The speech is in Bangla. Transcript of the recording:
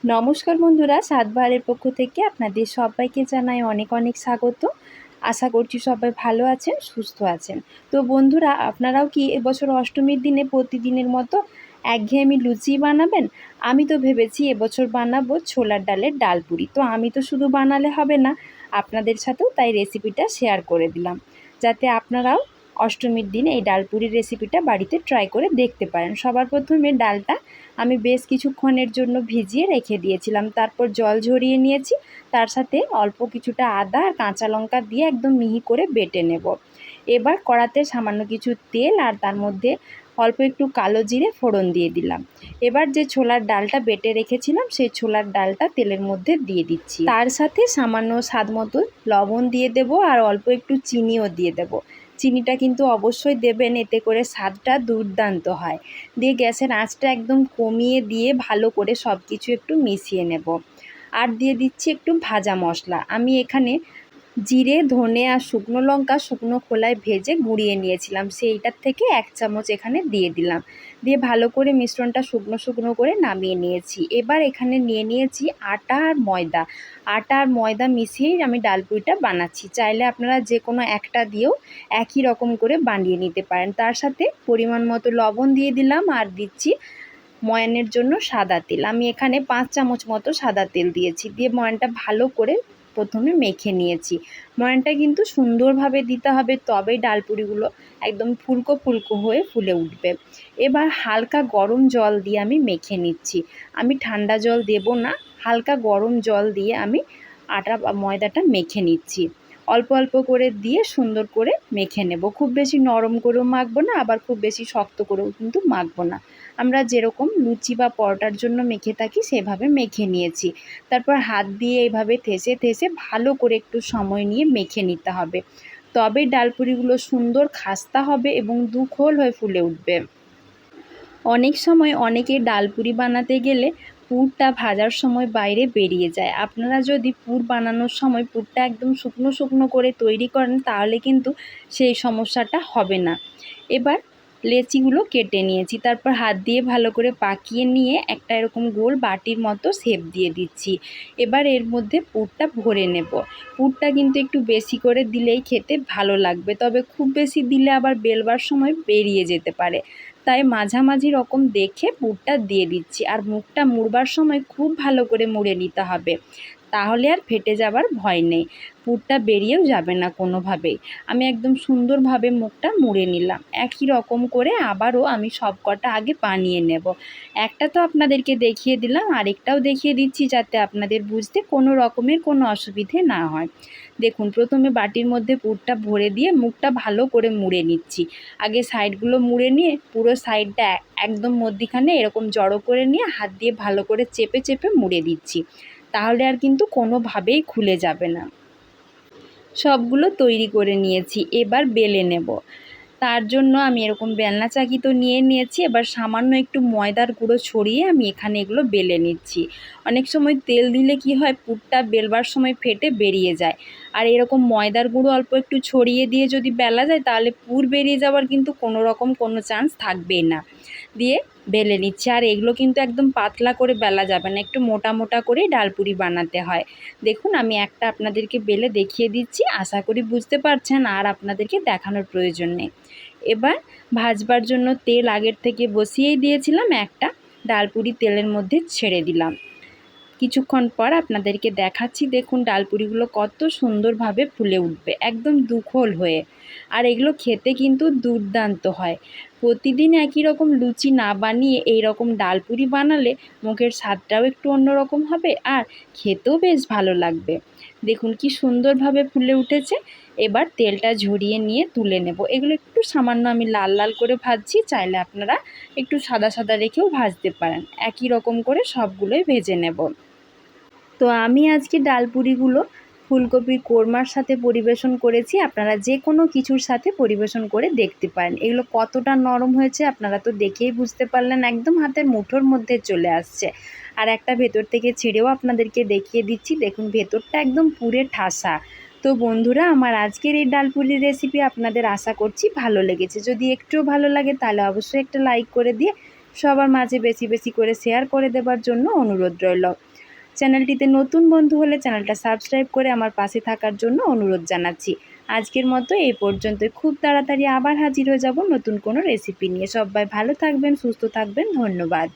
নমস্কার বন্ধুরা, সাতবাহারের পক্ষ থেকে আপনাদের সবাইকে জানাই অনেক অনেক স্বাগত। আশা করছি সবাই ভালো আছেন, সুস্থ আছেন। তো বন্ধুরা, আপনারাও কি এবছর অষ্টমীর দিনে প্রতিদিনের মতো একঘেয়েমি লুচি বানাবেন? আমি তো ভেবেছি এবছর বানাবো ছোলার ডালের ডালপুরি। তো আমি তো শুধু বানালে হবে না, আপনাদের সাথেও তাই রেসিপিটা শেয়ার করে দিলাম, যাতে আপনারাও অষ্টমীর দিন এই ডালপুরির রেসিপিটা বাড়িতে ট্রাই করে দেখতে পারেন। সবার প্রথমে ডালটা আমি বেশ কিছুক্ষণের জন্য ভিজিয়ে রেখে দিয়েছিলাম, তারপর জল ঝরিয়ে নিয়েছি। তার সাথে অল্প কিছুটা আদা আর কাঁচা লঙ্কা দিয়ে একদম মিহি করে বেটে নেব। এবার কড়াতে সামান্য কিছু তেল আর তার মধ্যে অল্প একটু কালো জিরে ফোড়ন দিয়ে দিলাম। এবার যে ছোলার ডালটা বেটে রেখেছিলাম সেই ছোলার ডালটা তেলের মধ্যে দিয়ে দিচ্ছি। তার সাথে সামান্য স্বাদ মতো লবণ দিয়ে দেব আর অল্প একটু চিনিও দিয়ে দেব। চিনিটা কিন্তু অবশ্যই দেবেন, এতে করে স্বাদটা দুর্দান্ত হয়। দিয়ে গ্যাসের আঁচটা একদম কমিয়ে দিয়ে ভালো করে সব কিছু একটু মিশিয়ে নেব। আর দিয়ে দিচ্ছি একটু ভাজা মশলা। আমি এখানে জিরে, ধনে আর শুকনো লঙ্কা শুকনো খোলায় ভেজে গুঁড়িয়ে নিয়েছিলাম, সেইটার থেকে 1 চামচ এখানে দিয়ে দিলাম। দিয়ে ভালো করে মিশ্রণটা শুকনো শুকনো করে নামিয়ে নিয়েছি। এবার এখানে নিয়ে নিয়েছি আটা আর ময়দা। আটা আর ময়দা মিশিয়েই আমি ডালপুরিটা বানাচ্ছি। চাইলে আপনারা যে কোনো একটা দিয়েও একই রকম করে বানিয়ে নিতে পারেন। তার সাথে পরিমাণ মতো লবণ দিয়ে দিলাম আর দিচ্ছি ময়ানের জন্য সাদা তেল। আমি এখানে 5 চামচ মতো সাদা তেল দিয়েছি। দিয়ে ময়ানটা ভালো করে প্রথমে মেখে নিয়েছি। ময়ানটা কিন্তু সুন্দরভাবে দিতে হবে, তবেই ডালপুরিগুলো একদম ফুলকো ফুলকো হয়ে ফুলে উঠবে। এবার হালকা গরম জল দিয়ে আমি মেখে নিচ্ছি। আমি ঠান্ডা জল দেব না, হালকা গরম জল দিয়ে আমি আটা বা ময়দাটা মেখে নিচ্ছি। অল্প অল্প করে দিয়ে সুন্দর করে মেখে নেব। খুব বেশি নরম করেও মাখবো না, আবার খুব বেশি শক্ত করেও কিন্তু মাখবো না। আমরা যেরকম লুচি বা পরোটার জন্য মেখে থাকি সেভাবে মেখে নিয়েছি। তারপর হাত দিয়ে এইভাবে থেসে থেসে ভালো করে একটু সময় নিয়ে মেখে নিতে হবে, তবেই ডালপুরিগুলো সুন্দর খাস্তা হবে এবং দুখোল হয়ে ফুলে উঠবে। অনেক সময় অনেকে ডালপুরি বানাতে গেলে পুরটা ভাজার সময় বাইরে বেরিয়ে যায়। আপনারা যদি পুর বানানোর সময় পুরটা একদম শুকনো শুকনো করে তৈরি করেন তাহলে কিন্তু সেই সমস্যাটা হবে না। এবার লেচিগুলো কেটে নিয়েছি, তারপর হাত দিয়ে ভালো করে পাকিয়ে নিয়ে একটা এরকম গোল বাটির মতো শেপ দিয়ে দিচ্ছি। এবার এর মধ্যে পুরটা ভরে নেব। পুরটা কিন্তু একটু বেশি করে দিলেই খেতে ভালো লাগবে, তবে খুব বেশি দিলে আবার বেলবার সময় বেরিয়ে যেতে পারে। তাই মাঝামাঝি রকম দেখে পুরটা দিয়ে দিচ্ছি। আর মুখটা মুড়বার সময় খুব ভালো করে মুড়ে নিতে হবে, তাহলে আর ফেটে যাবার ভয় নেই, পুরটা বেরিয়েও যাবে না কোনোভাবেই। আমি একদম সুন্দরভাবে মুখটা মুড়ে নিলাম। একই রকম করে আবারও আমি সব কটা আগে বানিয়ে নেব। একটা তো আপনাদেরকে দেখিয়ে দিলাম, আরেকটাও দেখিয়ে দিচ্ছি যাতে আপনাদের বুঝতে কোনো রকমের কোনো অসুবিধে না হয়। দেখুন, প্রথমে বাটির মধ্যে পুরটা ভরে দিয়ে মুখটা ভালো করে মুড়ে নিচ্ছি। আগে সাইডগুলো মুড়ে নিয়ে পুরো সাইডটা একদম মধ্যিখানে এরকম জড়ো করে নিয়ে হাত দিয়ে ভালো করে চেপে চেপে মুড়ে দিচ্ছি, তাহলে আর কিন্তু কোনোভাবেই খুলে যাবে না। সবগুলো তৈরি করে নিয়েছি, এবার বেলে নেব। তার জন্য আমি এরকম বেলনা চাকি তো নিয়ে নিয়েছি। এবার সামান্য একটু ময়দার গুঁড়ো ছড়িয়ে আমি এখানে এগুলো বেলে নিচ্ছি। অনেক সময় তেল দিলে কি হয়, পুরটা বেলবার সময় ফেটে বেরিয়ে যায়। আর এরকম ময়দার গুঁড়ো অল্প একটু ছড়িয়ে দিয়ে যদি বেলা যায় তাহলে পুর বেরিয়ে যাওয়ার কিন্তু কোনো রকম কোনো চান্স থাকবেই না। দিয়ে বেলে নিচ্ছি। আর এগুলো কিন্তু একদম পাতলা করে বেলা যাবে না, একটু মোটা মোটা করেই ডালপুরি বানাতে হয়। দেখুন, আমি একটা আপনাদেরকে বেলে দেখিয়ে দিচ্ছি, আশা করি বুঝতে পারছেন আর আপনাদেরকে দেখানোর প্রয়োজন নেই। এবার ভাজবার জন্য তেল আগের থেকে বসিয়েই দিয়েছিলাম, একটা ডালপুরি তেলের মধ্যে ছেড়ে দিলাম। কিছুক্ষণ পর আপনাদেরকে দেখাচ্ছি। দেখুন ডালপুরিগুলো কত সুন্দরভাবে ফুলে উঠবে, একদম দুখোল হয়ে। আর এগুলো খেতে কিন্তু দুর্দান্ত হয়। প্রতিদিন একই রকম লুচি না বানিয়ে এই রকম ডালপুরি বানালে মুখের স্বাদটাও একটু অন্যরকম হবে আর খেতেও বেশ ভালো লাগবে। দেখুন কি সুন্দরভাবে ফুলে উঠেছে। এবার তেলটা ঝরিয়ে নিয়ে তুলে নেব। এগুলো একটু সামান্য আমি লাল লাল করে ভাজছি, চাইলে আপনারা একটু সাদা সাদা রেখেও ভাজতে পারেন। একই রকম করে সবগুলোই ভেজে নেব। তো আমি আজকে ডালপুরিগুলো ফুলকপির কোরমার সাথে পরিবেশন করেছি। আপনারা যে কোনো কিছুর সাথে পরিবেশন করে দেখতে পারেন। এগুলো কতটা নরম হয়েছে আপনারা তো দেখেই বুঝতে পারলেন, একদম হাতের মুঠোর মধ্যে চলে আসছে। আর একটা ভেতর থেকে ছিঁড়েও আপনাদেরকে দেখিয়ে দিচ্ছি। দেখুন ভেতরটা একদম পুরে ঠাসা। তো বন্ধুরা, আমার আজকের এই ডালপুরির রেসিপি আপনাদের আশা করছি ভালো লেগেছে। যদি একটুও ভালো লাগে তাহলে অবশ্যই একটা লাইক করে দিয়ে সবার মাঝে বেশি বেশি করে শেয়ার করে দেবার জন্য অনুরোধ রইল। চ্যানেলটিতে নতুন বন্ধু হলে চ্যানেলটা সাবস্ক্রাইব করে আমার পাশে থাকার জন্য অনুরোধ জানাচ্ছি। আজকের মতো এই পর্যন্তই। খুব তাড়াতাড়ি আবার হাজির হয়ে যাব নতুন কোনো রেসিপি নিয়ে। সবাই ভালো থাকবেন, সুস্থ থাকবেন। ধন্যবাদ।